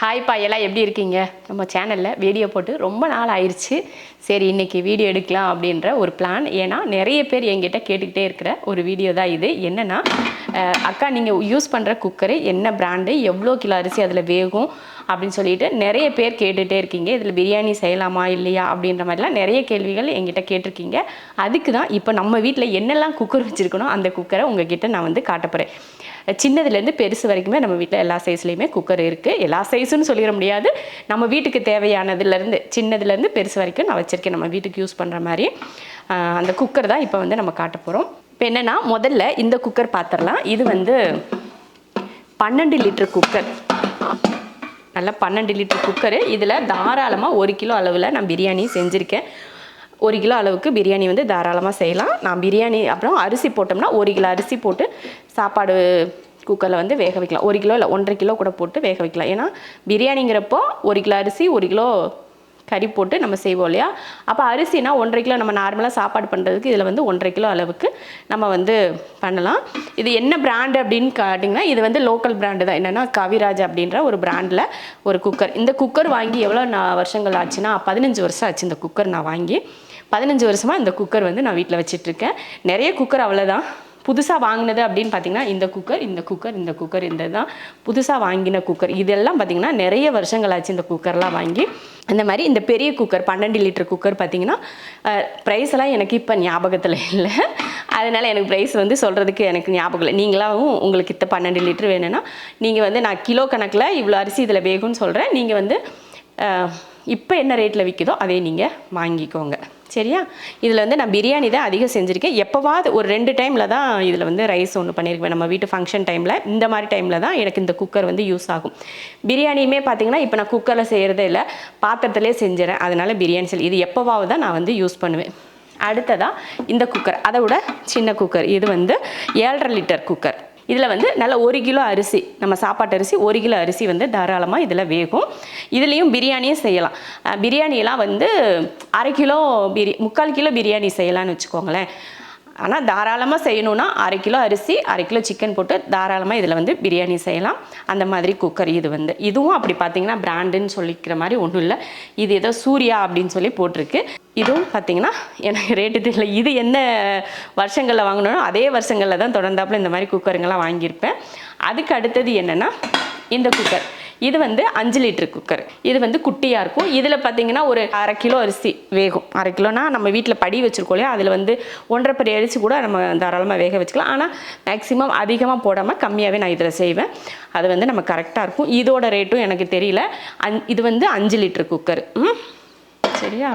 ஹாய்ப்பா எல்லாம் எப்படி இருக்கீங்க? நம்ம சேனலில் வீடியோ போட்டு ரொம்ப நாள் ஆயிடுச்சு. சரி இன்றைக்கி வீடியோ எடுக்கலாம் அப்படின்ற ஒரு பிளான். ஏன்னா நிறைய பேர் என்கிட்ட கேட்டுக்கிட்டே இருக்கிற ஒரு வீடியோ தான் இது. என்னென்னா, அக்கா நீங்கள் யூஸ் பண்ணுற குக்கரு என்ன பிராண்டு, எவ்வளோ கிலோ அரிசி அதில் வேகும் அப்படின்னு சொல்லிட்டு நிறைய பேர் கேட்டுகிட்டே இருக்கீங்க. இதில் பிரியாணி செய்யலாமா இல்லையா அப்படின்ற மாதிரிலாம் நிறைய கேள்விகள் என்கிட்ட கேட்டிருக்கீங்க. அதுக்கு தான் இப்போ நம்ம வீட்டில் என்னெல்லாம் குக்கர் வச்சுருக்கணும் அந்த குக்கரை உங்ககிட்ட நான் வந்து காட்டப்போகிறேன். சின்னதுலேருந்து பெருசு வரைக்குமே நம்ம வீட்டில் எல்லா சைஸ்லேயுமே குக்கர் இருக்குது. எல்லா சைஸுன்னு சொல்லிட முடியாது, நம்ம வீட்டுக்கு தேவையானதுலேருந்து சின்னதுலேருந்து பெருசு வரைக்கும் நான் வச்சுருக்கேன். நம்ம வீட்டுக்கு யூஸ் பண்ணுற மாதிரி அந்த குக்கர் தான் இப்போ வந்து நம்ம காட்ட போகிறோம். இப்போ என்னென்னா, முதல்ல இந்த குக்கர் பார்த்துடலாம். இது வந்து 12 லிட்டர் குக்கர். நல்லா 12 லிட்டர் குக்கரு. இதில் தாராளமாக 1 கிலோ அளவில் நான் பிரியாணி செஞ்சுருக்கேன். 1 கிலோ அளவுக்கு பிரியாணி வந்து தாராளமாக செய்யலாம். நான் பிரியாணி அப்புறம் அரிசி போட்டோம்னா 1 கிலோ அரிசி போட்டு சாப்பாடு குக்கரில் வந்து வேக வைக்கலாம். 1 கிலோ இல்லை 1.5 கிலோ கூட போட்டு வேக வைக்கலாம். ஏன்னா பிரியாணிங்கிறப்போ 1 கிலோ அரிசி 1 கிலோ கறி போட்டு நம்ம செய்வோம் இல்லையா? அப்போ அரிசினா 1.5 கிலோ நம்ம நார்மலாக சாப்பாடு பண்ணுறதுக்கு இதில் வந்து 1.5 கிலோ அளவுக்கு நம்ம வந்து பண்ணலாம். இது என்ன பிராண்டு அப்படின்னு காட்டிங்கன்னா, இது வந்து லோக்கல் பிராண்டு தான். என்னென்னா கவிராஜ் அப்படின்ற ஒரு பிராண்டில் ஒரு குக்கர். இந்த குக்கர் வாங்கி எவ்வளோ வருஷங்கள் ஆச்சுன்னா 15 வருஷம் ஆச்சு இந்த குக்கர் நான் வாங்கி. 15 வருஷமாக இந்த குக்கர் வந்து நான் வீட்டில் வச்சிட்ருக்கேன். நிறைய குக்கர் அவ்வளோதான். புதுசாக வாங்கினது அப்படின்னு பார்த்தீங்கன்னா இந்த குக்கர் இந்த தான் புதுசாக வாங்கின குக்கர். இதெல்லாம் பார்த்திங்கன்னா நிறைய வருஷங்கள் ஆச்சு இந்த குக்கர்லாம் வாங்கி. அந்த மாதிரி இந்த பெரிய குக்கர் 12 லிட்டர் குக்கர் பார்த்திங்கன்னா ப்ரைஸெல்லாம் எனக்கு இப்போ ஞாபகத்தில் இல்லை. அதனால் எனக்கு ப்ரைஸ் வந்து சொல்கிறதுக்கு எனக்கு ஞாபகம் இல்லை. நீங்களாகவும் உங்களுக்கு 12 லிட்டர் வேணும்னா நீங்கள் வந்து நான் கிலோ கணக்கில் இவ்வளோ அரிசி இதில் வேகும்னு சொல்கிறேன். நீங்கள் வந்து இப்போ என்ன ரேட்டில் விற்கிதோ அதே நீங்கள் வாங்கிக்கோங்க, சரியா? இதில் வந்து நான் பிரியாணி தான் அதிகம் செஞ்சுருக்கேன். எப்போவாது ஒரு 2 டைமில் தான் இதில் வந்து ரைஸ் ஒன்று பண்ணியிருக்கேன். நம்ம வீட்டு ஃபங்க்ஷன் டைமில் இந்த மாதிரி டைமில் தான் எனக்கு இந்த குக்கர் வந்து யூஸ் ஆகும். பிரியாணியுமே பார்த்திங்கன்னா இப்போ நான் குக்கரில் செய்கிறதே இல்லை, பாத்திரத்துலேயே செஞ்சுறேன். அதனால் பிரியாணி இது எப்போவாவது தான் நான் வந்து யூஸ் பண்ணுவேன். அடுத்ததாக இந்த குக்கர், அதை விட சின்ன குக்கர். இது வந்து 7.5 லிட்டர் குக்கர். இதில் வந்து நல்ல 1 கிலோ அரிசி, நம்ம சாப்பாட்டு அரிசி 1 கிலோ அரிசி வந்து தாராளமாக இதில் வேகும். இதுலேயும் பிரியாணியும் செய்யலாம். பிரியாணியெல்லாம் வந்து 1/2 கிலோ 3/4 கிலோ பிரியாணி செய்யலான்னு வச்சுக்கோங்களேன். ஆனால் தாராளமாக செய்யணுன்னா 1/2 கிலோ அரிசி 1/2 கிலோ சிக்கன் போட்டு தாராளமாக இதில் வந்து பிரியாணி செய்யலாம். அந்த மாதிரி குக்கர் இது வந்து. இதுவும் அப்படி பார்த்திங்கன்னா பிராண்டுன்னு சொல்லிக்கிற மாதிரி ஒன்றும் இல்லை. இது ஏதோ சூர்யா அப்படின்னு சொல்லி போட்டிருக்கு. இதுவும் பார்த்திங்கன்னா எனக்கு ரேட்டு தெரியல. இது என்ன வருஷங்களில் வாங்கினோம் அதே வருஷங்களில் தான் தொடர்ந்தாப்புல இந்த மாதிரி குக்கருங்கெல்லாம் வாங்கியிருப்பேன். அதுக்கு அடுத்தது என்னென்னா இந்த குக்கர். இது வந்து 5 லிட்டர் குக்கர். இது வந்து குட்டியாக இருக்கும். இதில் பார்த்திங்கன்னா ஒரு 1/2 கிலோ அரிசி வேகும். 1/2 கிலோனா நம்ம வீட்டில் படி வச்சுருக்கோம் இல்லையா? அதில் வந்து 1.5 படி அரிசி கூட நம்ம தாராளமாக வேக வச்சுக்கலாம். ஆனால் மேக்ஸிமம் அதிகமாக போடாமல் கம்மியாகவே நான் இதில் செய்வேன். அது வந்து நம்ம கரெக்டாக இருக்கும். இதோட ரேட்டும் எனக்கு தெரியல. இது வந்து 5 லிட்டர் குக்கர். சரியா?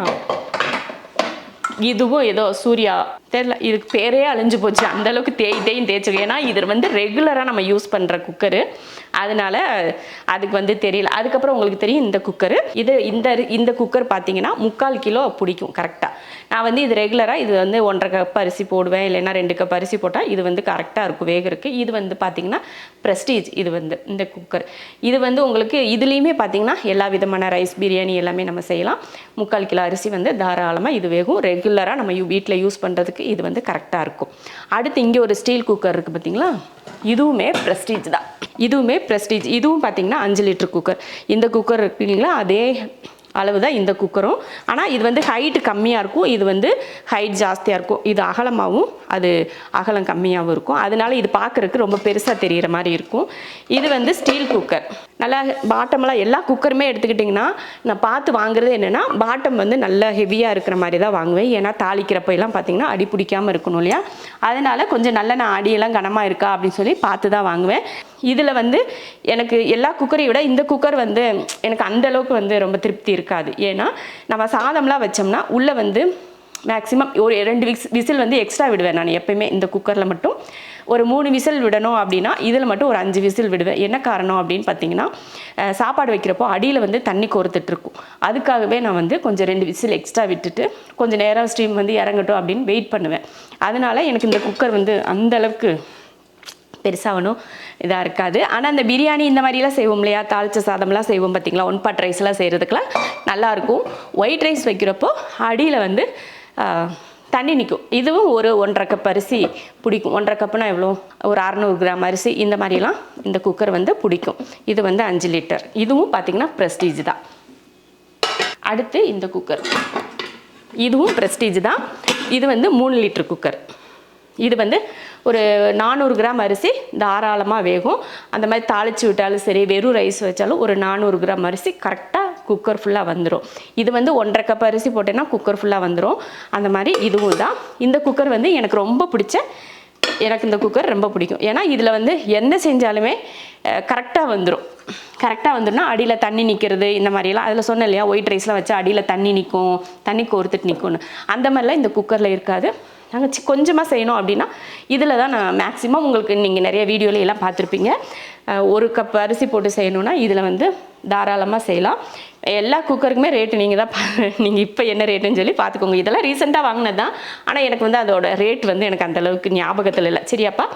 இதுவும் ஏதோ சூர்யா தெரியல, இதுக்கு பேரே அழிஞ்சு போச்சு. அந்தளவுக்கு தேய்யும் தேய்ச்சிருக்கேன். ஏன்னா இது வந்து ரெகுலராக நம்ம யூஸ் பண்ணுற குக்கரு, அதனால் அதுக்கு வந்து தெரியல. அதுக்கப்புறம் உங்களுக்கு தெரியும் இந்த குக்கரு. இந்த குக்கர் பார்த்தீங்கன்னா 3/4 கிலோ பிடிக்கும் கரெக்டாக. நான் வந்து இது ரெகுலராக இது வந்து 1.5 கப் அரிசி போடுவேன், இல்லைன்னா 2 கப் அரிசி போட்டால் இது வந்து கரெக்டாக இருக்கும் வேகருக்கு. இது வந்து பார்த்திங்கன்னா ப்ரெஸ்டீஜ். இது வந்து இந்த குக்கர் இது வந்து உங்களுக்கு இதுலேயுமே பார்த்திங்கன்னா எல்லா விதமான ரைஸ் பிரியாணி எல்லாமே நம்ம செய்யலாம். 3/4 கிலோ அரிசி வந்து தாராளமாக இது வேகும். ரெகுலராக நம்ம வீட்டில் யூஸ் பண்ணுறதுக்கு இது வந்து கரெக்டாக இருக்கும். அடுத்து இங்கே ஒரு ஸ்டீல் குக்கர் இருக்குது பார்த்தீங்களா? இதுவுமே ப்ரெஸ்டீஜ் தான். இதுவும் பார்த்தீங்கன்னா 5 லிட்டர் குக்கர். இந்த குக்கர் இருக்கு இல்லைங்களா, அதே அளவு தான் இந்த குக்கரும். ஆனால் இது வந்து ஹைட்டு கம்மியாக இருக்கும், இது வந்து ஹைட் ஜாஸ்தியாக இருக்கும். இது அகலமாகவும் அது அகலம் கம்மியாகவும் இருக்கும். அதனால இது பார்க்குறதுக்கு ரொம்ப பெருசாக தெரிகிற மாதிரி இருக்கும். இது வந்து ஸ்டீல் குக்கர். நல்லா பாட்டமெல்லாம் எல்லா குக்கருமே எடுத்துக்கிட்டிங்கன்னா நான் பார்த்து வாங்குறது என்னென்னா பாட்டம் வந்து நல்லா ஹெவியாக இருக்கிற மாதிரி தான் வாங்குவேன். ஏன்னா தாளிக்கிறப்ப எல்லாம் பார்த்திங்கன்னா அடி பிடிக்காமல் இருக்கணும் இல்லையா? அதனால் கொஞ்சம் நல்ல நான் அடியெல்லாம் கனமாக இருக்கா அப்படின்னு சொல்லி பார்த்து தான் வாங்குவேன். இதில் வந்து எனக்கு எல்லா குக்கரையும் விட இந்த குக்கர் வந்து எனக்கு அந்தளவுக்கு வந்து ரொம்ப திருப்தி இருக்காது. ஏன்னா நம்ம சாதம்லாம் வச்சோம்னா உள்ளே வந்து மேக்ஸிமம் ஒரு 2 விசில் வந்து எக்ஸ்ட்ரா விடுவேன். நான் எப்போயுமே இந்த குக்கரில் மட்டும் ஒரு 3 விசில் விடணும் அப்படின்னா இதில் மட்டும் ஒரு 5 விசில் விடுவேன். என்ன காரணம் அப்படின்னு பார்த்தீங்கன்னா, சாப்பாடு வைக்கிறப்போ அடியில் வந்து தண்ணி கோர்த்துட்ருக்கும். அதுக்காகவே நான் வந்து கொஞ்சம் 2 விசில் எக்ஸ்ட்ரா விட்டுட்டு கொஞ்சம் நேரம் ஸ்டீம் வந்து இறங்கட்டும் அப்படின்னு வெயிட் பண்ணுவேன். அதனால் எனக்கு இந்த குக்கர் வந்து அந்தளவுக்கு பெருசாக ஒன்றும் இதாக இருக்காது. ஆனால் அந்த பிரியாணி இந்த மாதிரிலாம் செய்வோம் இல்லையா, தாளிச்ச சாதம்லாம் செய்வோம் பார்த்திங்களா, 1 பாட் ரைஸ்லாம் செய்கிறதுக்கெலாம் நல்லாயிருக்கும். ஒயிட் ரைஸ் வைக்கிறப்போ அடியில் வந்து தண்ணி நிற்கும். இதுவும் ஒரு 1.5 கப் அரிசி பிடிக்கும். 1.5 கப்புனா எவ்வளோ, ஒரு 600 கிராம் அரிசி இந்த மாதிரிலாம் இந்த குக்கர் வந்து பிடிக்கும். இது வந்து 5 லிட்டர். இதுவும் பார்த்திங்கன்னா ப்ரெஸ்டீஜ் தான். அடுத்து இந்த குக்கர், இதுவும் ப்ரெஸ்டீஜ் தான். இது வந்து 3 லிட்டர் குக்கர். இது வந்து ஒரு 400 கிராம் அரிசி தாராளமாக வேகும். அந்த மாதிரி தாளித்து விட்டாலும் சரி, வெறும் ரைஸ் வச்சாலும் ஒரு 400 கிராம் அரிசி கரெக்டாக குக்கர் ஃபுல்லாக வந்துடும். இது வந்து 1.5 கப் அரிசி போட்டேன்னா குக்கர் ஃபுல்லாக வந்துடும். அந்த மாதிரி இதுவும் தான். இந்த குக்கர் வந்து எனக்கு ரொம்ப பிடிச்ச, எனக்கு இந்த குக்கர் ரொம்ப பிடிக்கும். ஏன்னா இதில் வந்து என்ன செஞ்சாலுமே கரெக்டாக வந்துடும். கரெக்டாக வந்துடும்னா அடியில் தண்ணி நிற்கிறது இந்த மாதிரிலாம், அதில் சொன்னேன் இல்லையா, ஒயிட் ரைஸ்லாம் வச்சா அடியில் தண்ணி நிற்கும், தண்ணி கோர்த்துட்டு நிற்கும்னு. அந்த மாதிரிலாம் இந்த குக்கரில் இருக்காது. நாங்கள் கொஞ்சமாக செய்யணும் அப்படின்னா இதில் தான் நான் மேக்ஸிமம், உங்களுக்கு நீங்கள் நிறைய வீடியோல எல்லாம் பார்த்துருப்பீங்க, 1 கப் அரிசி போட்டு செய்யணுன்னா இதில் வந்து தாராளமாக செய்யலாம். எல்லா குக்கருக்குமே ரேட்டு நீங்கள் தான் நீங்கள் இப்போ என்ன ரேட்டுன்னு சொல்லி பார்த்துக்கோங்க. இதெல்லாம் ரீசெண்டாக வாங்கினது தான். ஆனால் எனக்கு வந்து அதோட ரேட் வந்து எனக்கு அந்தளவுக்கு ஞாபகத்தில் இல்லை. சரியாப்பா?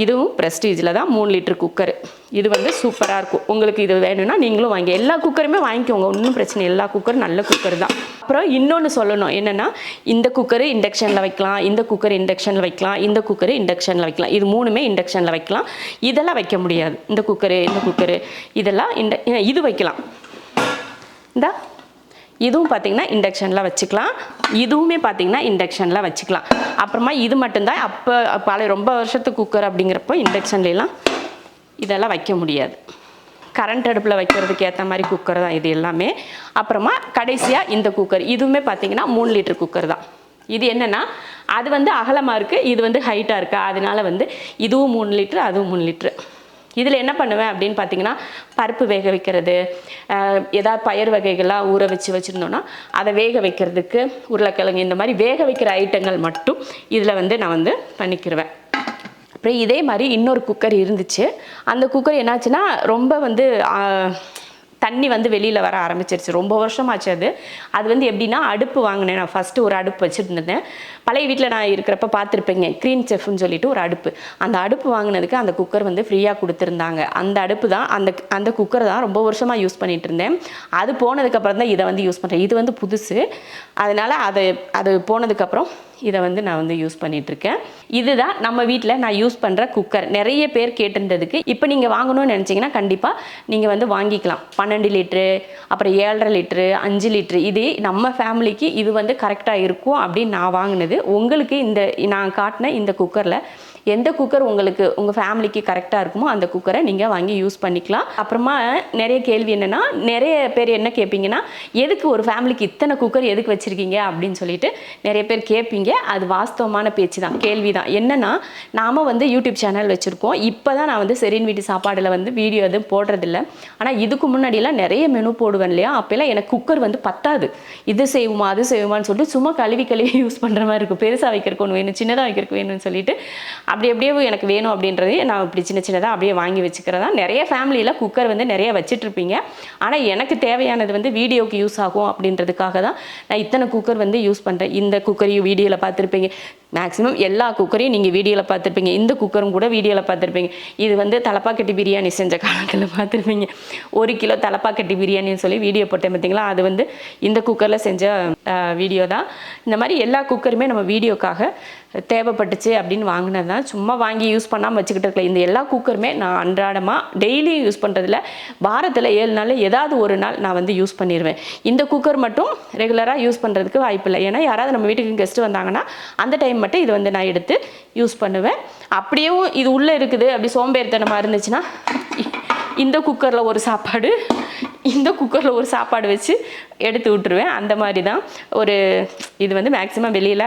இதுவும் ப்ரெஸ்டீஜில் தான் 3 லிட்டர் குக்கர். இது வந்து சூப்பராக இருக்கும். உங்களுக்கு இது வேணும்னா நீங்களும் வாங்கி, எல்லா குக்கருமே வாங்கிக்கோங்க, ஒன்றும் பிரச்சனை. எல்லா குக்கரும் நல்ல குக்கர் தான். அப்புறம் இன்னொன்று சொல்லணும் என்னென்னா, இந்த குக்கரு இண்டக்ஷனில் வைக்கலாம், இந்த குக்கர் இண்டக்ஷனில் வைக்கலாம், இந்த குக்கரு இண்டக்ஷனில் வைக்கலாம். இது 3மே இண்டக்ஷனில் வைக்கலாம். இதெல்லாம் வைக்க முடியாது. இந்த குக்கரு இதெல்லாம் இது வைக்கலாம். இந்த இதுவும் பார்த்திங்கன்னா இண்டக்ஷனில் வச்சுக்கலாம். இதுவுமே பார்த்திங்கன்னா இண்டக்ஷனில் வச்சுக்கலாம். அப்புறமா இது மட்டும்தான் அப்போ பழைய ரொம்ப வருஷத்துக்கு குக்கர் அப்படிங்கிறப்போ இண்டக்ஷன்லாம் இதெல்லாம் வைக்க முடியாது. கரண்ட் அடுப்பில் வைக்கிறதுக்கு ஏற்ற மாதிரி குக்கர் தான் இது எல்லாமே. அப்புறமா கடைசியாக இந்த குக்கர், இதுவுமே பார்த்திங்கன்னா 3 லிட்டர் குக்கர் தான். இது என்னென்னா, அது வந்து அகலமாக இருக்குது, இது வந்து ஹைட்டாக இருக்குது. அதனால வந்து இதுவும் 3 லிட்டரு, அதுவும் 3 லிட்டரு. இதில் என்ன பண்ணுவேன் அப்படின்னு பார்த்தீங்கன்னா, பருப்பு வேக வைக்கிறது, ஏதாவது பயிர் வகைகள்லாம் ஊற வச்சுருந்தோன்னா அதை வேக வைக்கிறதுக்கு, உருளைக்கிழங்கு இந்த மாதிரி வேக வைக்கிற ஐட்டங்கள் மட்டும் இதில் வந்து நான் வந்து பண்ணிக்கிடுவேன். அப்புறம் இதே மாதிரி இன்னொரு குக்கர் இருந்துச்சு. அந்த குக்கர் என்னாச்சுன்னா, ரொம்ப வந்து தண்ணி வந்து வெளியில் வர ஆரம்பிச்சிருச்சு. ரொம்ப வருஷமாச்சு அது. அது வந்து எப்படின்னா, அடுப்பு வாங்கினேன் நான். ஃபஸ்ட்டு ஒரு அடுப்பு வச்சுருந்தேன். பழைய வீட்டில் நான் இருக்கிறப்ப பார்த்துருப்பேங்க, க்ரீன் செஃப்னு சொல்லிட்டு ஒரு அடுப்பு. அந்த அடுப்பு வாங்கினதுக்கு அந்த குக்கர் வந்து ஃப்ரீயாக கொடுத்துருந்தாங்க. அந்த அடுப்பு தான், அந்த குக்கர் தான் ரொம்ப வருஷமாக யூஸ் பண்ணிகிட்டு இருந்தேன். அது போனதுக்கப்புறம் தான் இதை வந்து யூஸ் பண்ணுறேன். இது வந்து புதுசு, அதனால் அது போனதுக்கப்புறம் இதை வந்து நான் வந்து யூஸ் பண்ணிகிட்ருக்கேன். இதுதான் நம்ம வீட்டில் நான் யூஸ் பண்ணுற குக்கர். நிறைய பேர் கேட்டிருந்ததுக்கு இப்போ நீங்கள் வாங்கணும்னு நினச்சிங்கன்னா கண்டிப்பாக நீங்கள் வந்து வாங்கிக்கலாம். 12 லிட்ரு, அப்புறம் 7.5 லிட்ரு, 5 லிட்ரு, இது நம்ம ஃபேமிலிக்கு இது வந்து கரெக்டாக இருக்கும் அப்படின்னு நான் வாங்கினது. உங்களுக்கு இந்த நான் காட்டின இந்த குக்கரில் எந்த குக்கர் உங்களுக்கு உங்கள் ஃபேமிலிக்கு கரெக்டாக இருக்குமோ அந்த குக்கரை நீங்கள் வாங்கி யூஸ் பண்ணிக்கலாம். அப்புறமா நிறைய கேள்வி என்னென்னா, நிறைய பேர் என்ன கேட்பீங்கன்னா, எதுக்கு ஒரு ஃபேமிலிக்கு இத்தனை குக்கர் எதுக்கு வச்சுருக்கீங்க அப்படின்னு சொல்லிட்டு நிறைய பேர் கேட்பீங்க. அது வாஸ்தவமான பேச்சு தான், கேள்வி தான். என்னென்னா, நாம் வந்து யூடியூப் சேனல் வச்சுருக்கோம். இப்போ தான் நான் வந்து செரின் வீட்டு சாப்பாடில் வந்து வீடியோ எதுவும் போடுறதில்ல. ஆனால் இதுக்கு முன்னாடியெல்லாம் நிறைய மெனு போடுவேன் இல்லையா, அப்போல்லாம் எனக்கு குக்கர் வந்து பத்தாது. இது செய்வோமா அது செய்வோமான்னு சொல்லிட்டு சும்மா கழுவி யூஸ் பண்ணுற மாதிரி இருக்கும். பெருசாக வைக்கிறக்கு ஒன்று வேணும், சின்னதாக வைக்கிறக்கு வேணும்னு சொல்லிட்டு அப்படியே எனக்கு வேணும் அப்படின்றதே நான் இப்படி சின்னதாக அப்படியே வாங்கி வச்சுக்கிறதா. நிறைய ஃபேமிலியில் குக்கர் வந்து நிறைய வச்சிட்ருப்பீங்க. ஆனால் எனக்கு தேவையானது வந்து வீடியோவுக்கு யூஸ் ஆகும் அப்படின்றதுக்காக தான் நான் இத்தனை குக்கர் வந்து யூஸ் பண்ணுறேன். இந்த குக்கரையும் வீடியோவில் பார்த்துருப்பீங்க, மேக்ஸிமம் எல்லா குக்கரையும் நீங்கள் வீடியோவில் பார்த்துருப்பீங்க. இந்த குக்கரும் கூட வீடியோவில் பார்த்துருப்பீங்க. இது வந்து தலப்பாக்கட்டி பிரியாணி செஞ்ச காலத்தில் பார்த்துருப்பீங்க. 1 கிலோ தலப்பாக்கட்டி பிரியாணின்னு சொல்லி வீடியோ போட்டேன் பார்த்தீங்களா, அது வந்து இந்த குக்கரில் செஞ்ச வீடியோ தான். இந்த மாதிரி எல்லா குக்கருமே நம்ம வீடியோக்காக தேவைப்பட்டுச்சு அப்படின்னு வாங்கினது தான். சும்மா வாங்கி யூஸ் பண்ணாமல் வச்சுக்கிட்டு இருக்கல. இந்த எல்லா குக்கருமே நான் அன்றாடமாக டெய்லியும் யூஸ் பண்ணுறதில்ல, வாரத்தில் 7 நாள் ஏதாவது ஒரு நாள் நான் வந்து யூஸ் பண்ணிடுவேன். இந்த குக்கர் மட்டும் ரெகுலராக யூஸ் பண்ணுறதுக்கு வாய்ப்பில்லை. ஏன்னா யாராவது நம்ம வீட்டுக்கு கெஸ்ட்டு வந்தாங்கன்னா அந்த டைம் மட்டும் இதை வந்து நான் எடுத்து யூஸ் பண்ணுவேன். அப்படியும் இது உள்ளே இருக்குது அப்படி சோம்பேறித்தனமாக இருந்துச்சுன்னா இந்த குக்கரில் ஒரு சாப்பாடு, இந்த குக்கரில் ஒரு சாப்பாடு வச்சு எடுத்து விட்டுருவேன். அந்த மாதிரி தான் ஒரு இது வந்து மேக்ஸிமம் வெளியில்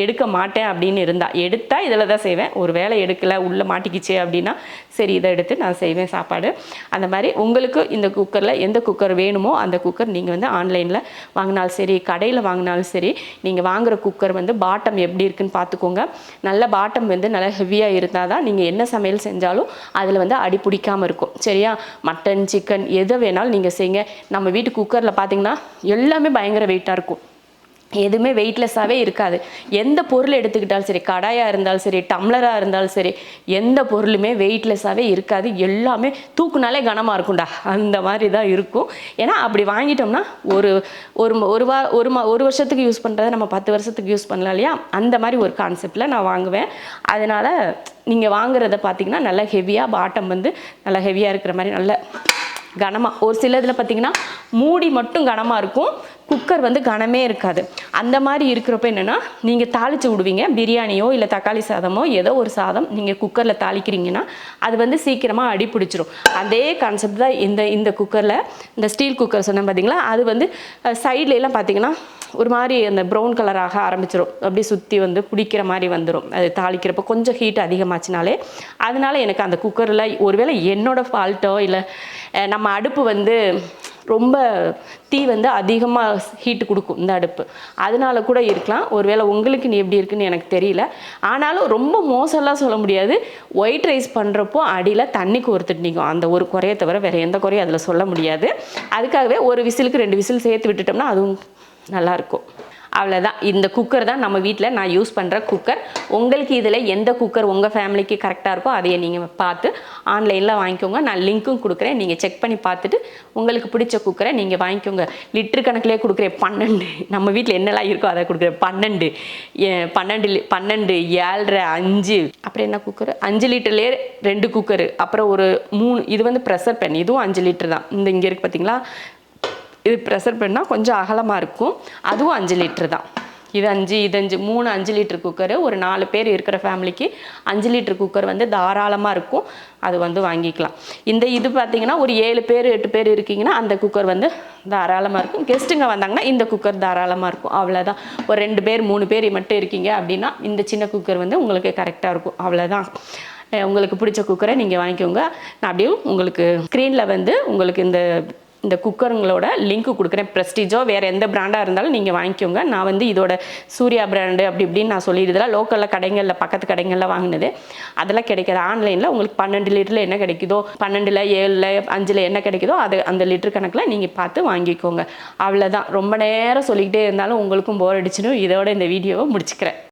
எடுக்க மாட்டேன் அப்படின்னு இருந்தால், எடுத்தால் இதில் தான் செய்வேன். ஒரு வேளை எடுக்கலை, உள்ளே மாட்டிக்கிச்சு அப்படின்னா சரி இதை எடுத்து நான் செய்வேன் சாப்பாடு. அந்த மாதிரி உங்களுக்கு இந்த குக்கரில் எந்த குக்கர் வேணுமோ அந்த குக்கர் நீங்கள் வந்து ஆன்லைனில் வாங்கினாலும் சரி, கடையில் வாங்கினாலும் சரி, நீங்கள் வாங்குகிற குக்கர் வந்து பாட்டம் எப்படி இருக்குன்னு பார்த்துக்கோங்க. நல்ல பாட்டம் வந்து நல்லா ஹெவியாக இருந்தால் தான் நீங்கள் என்ன சமையல் செஞ்சாலும் அதில் வந்து அடி பிடிக்காமல் இருக்கும். சரியா? மட்டன், சிக்கன் எதை வேணாலும் நீங்கள் செய்யுங்க. நம்ம வீட்டு குக்கரில் பார்த்தீங்கன்னா எல்லாமே பயங்கர வெயிட்டாக இருக்கும். எதுவுமே வெயிட்லெஸ்ஸாகவே இருக்காது. எந்த பொருள் எடுத்துக்கிட்டாலும் சரி, கடாயாக இருந்தாலும் சரி, டம்ளராக இருந்தாலும் சரி, எந்த பொருளுமே வெயிட்லெஸ்ஸாகவே இருக்காது. எல்லாமே தூக்குனாலே கனமாக இருக்கும்டா, அந்த மாதிரி தான் இருக்கும். ஏன்னா அப்படி வாங்கிட்டோம்னா ஒரு ஒரு ஒரு வா ஒரு வருஷத்துக்கு யூஸ் பண்ணுறத நம்ம 10 வருஷத்துக்கு யூஸ் பண்ணலாம் இல்லையா? அந்த மாதிரி ஒரு கான்செப்டில் நான் வாங்குவேன். அதனால் நீங்கள் வாங்குறத பார்த்தீங்கன்னா நல்லா ஹெவியாக, பாட்டம் வந்து நல்லா ஹெவியாக இருக்கிற மாதிரி நல்ல கனமாக. ஒரு சில இதில் பார்த்தீங்கன்னா மூடி மட்டும் கனமாக இருக்கும், குக்கர் வந்து கனமே இருக்காது. அந்த மாதிரி இருக்கிறப்ப என்னென்னா, நீங்கள் தாளித்து விடுவீங்க, பிரியாணியோ இல்லை தக்காளி சாதமோ ஏதோ ஒரு சாதம் நீங்கள் குக்கரில் தாளிக்கிறீங்கன்னா அது வந்து சீக்கிரமாக அடி பிடிச்சிரும். அதே கான்செப்ட் தான் இந்த குக்கரில், இந்த ஸ்டீல் குக்கர் சொன்னேன் பார்த்தீங்களா, அது வந்து சைட்லலாம் பார்த்தீங்கன்னா ஒரு மாதிரி அந்த ப்ரௌன் கலராக ஆரம்பிச்சிடும், அப்படியே சுற்றி வந்து பிடிக்கிற மாதிரி வந்துடும் அது தாளிக்கிறப்ப. கொஞ்சம் ஹீட் அதிகமாச்சுனாலே அதனால எனக்கு அந்த குக்கரில் ஒருவேளை என்னோடய ஃபால்ட்டோ இல்லை நம்ம அடுப்பு வந்து ரொம்ப தீ வந்து அதிகமாக ஹீட்டு கொடுக்கும் இந்த அடுப்பு, அதனால கூட இருக்கலாம். ஒருவேளை உங்களுக்கு நீ எப்படி இருக்குன்னு எனக்கு தெரியல. ஆனாலும் ரொம்ப மோசம்லாம் சொல்ல முடியாது. ஒயிட் ரைஸ் பண்ணுறப்போ அடியில் தண்ணி கோர்த்துட்டு நிற்கும், அந்த ஒரு குறையை தவிர வேறு எந்த குறையும் அதில் சொல்ல முடியாது. அதுக்காகவே ஒரு விசிலுக்கு 2 விசில் சேர்த்து விட்டுட்டோம்னா அதுவும் நல்லாயிருக்கும். அவ்வளோதான். இந்த குக்கர் தான் நம்ம வீட்டில் நான் யூஸ் பண்ணுற குக்கர். உங்களுக்கு இதில் எந்த குக்கர் உங்கள் ஃபேமிலிக்கு கரெக்டாக இருக்கோ அதையே நீங்கள் பார்த்து ஆன்லைனில் வாங்கிக்கோங்க. நான் லிங்க்கும் கொடுக்குறேன், நீங்கள் செக் பண்ணி பார்த்துட்டு உங்களுக்கு பிடிச்ச குக்கரை நீங்கள் வாங்கிக்கோங்க. லிட்டரு கணக்கிலே கொடுக்குறேன், 12. நம்ம வீட்டில் என்னெல்லாம் இருக்கோ அதை கொடுக்குறேன். 12, 7.5, 5. அப்புறம் என்ன குக்கர், 5 லிட்டர்லேயே 2 குக்கரு, அப்புறம் ஒரு 3. இது வந்து ப்ரெஷர் பேன், இதுவும் 5 லிட்டர் தான். இங்கே இருக்குது பார்த்தீங்களா, இது ப்ரெஷர் பண்ணால் கொஞ்சம் அகலமாக இருக்கும், அதுவும் 5 லிட்டர் தான். இது 5, இது 5, 3 5 லிட்டர் குக்கரு. ஒரு 4 பேர் இருக்கிற ஃபேமிலிக்கு 5 லிட்டர் குக்கர் வந்து தாராளமாக இருக்கும், அது வந்து வாங்கிக்கலாம். இது பார்த்தீங்கன்னா ஒரு 7 பேர் 8 பேர் இருக்கீங்கன்னா அந்த குக்கர் வந்து தாராளமாக இருக்கும். கெஸ்ட்டுங்க வந்தாங்கன்னா இந்த குக்கர் தாராளமாக இருக்கும். அவ்வளோதான். ஒரு 2 பேர் 3 பேர் மட்டும் இருக்கீங்க அப்படின்னா இந்த சின்ன குக்கர் வந்து உங்களுக்கு கரெக்டாக இருக்கும். அவ்வளோதான். உங்களுக்கு பிடிச்ச குக்கரை நீங்கள் வாங்கிக்கோங்க. நான் அப்படியே உங்களுக்கு ஸ்க்ரீனில் வந்து உங்களுக்கு இந்த குக்கருங்களோட லிங்க் கொடுக்குறேன். ப்ரெஸ்டீஜோ வேறு எந்த பிராண்டாக இருந்தாலும் நீங்கள் வாங்கிக்கோங்க. நான் வந்து இதோட சூர்யா பிராண்டு அப்படி இப்படின்னு நான் சொல்லிடுறதுலாம் லோக்கலில் கடைகளில், பக்கத்து கடைகளில் வாங்கினது அதெல்லாம் கிடைக்காது. ஆன்லைனில் உங்களுக்கு 12 லிட்டரில் என்ன கிடைக்குதோ, 12, 7, 5 என்ன கிடைக்குதோ அது அந்த லிட்டர் கணக்கில் நீங்கள் பார்த்து வாங்கிக்கோங்க. அவ்வளோதான். ரொம்ப நேரம் சொல்லிக்கிட்டே இருந்தாலும் உங்களுக்கும் போர் அடிச்சிடும். இதோட இந்த வீடியோவை முடிச்சுக்கிறேன்.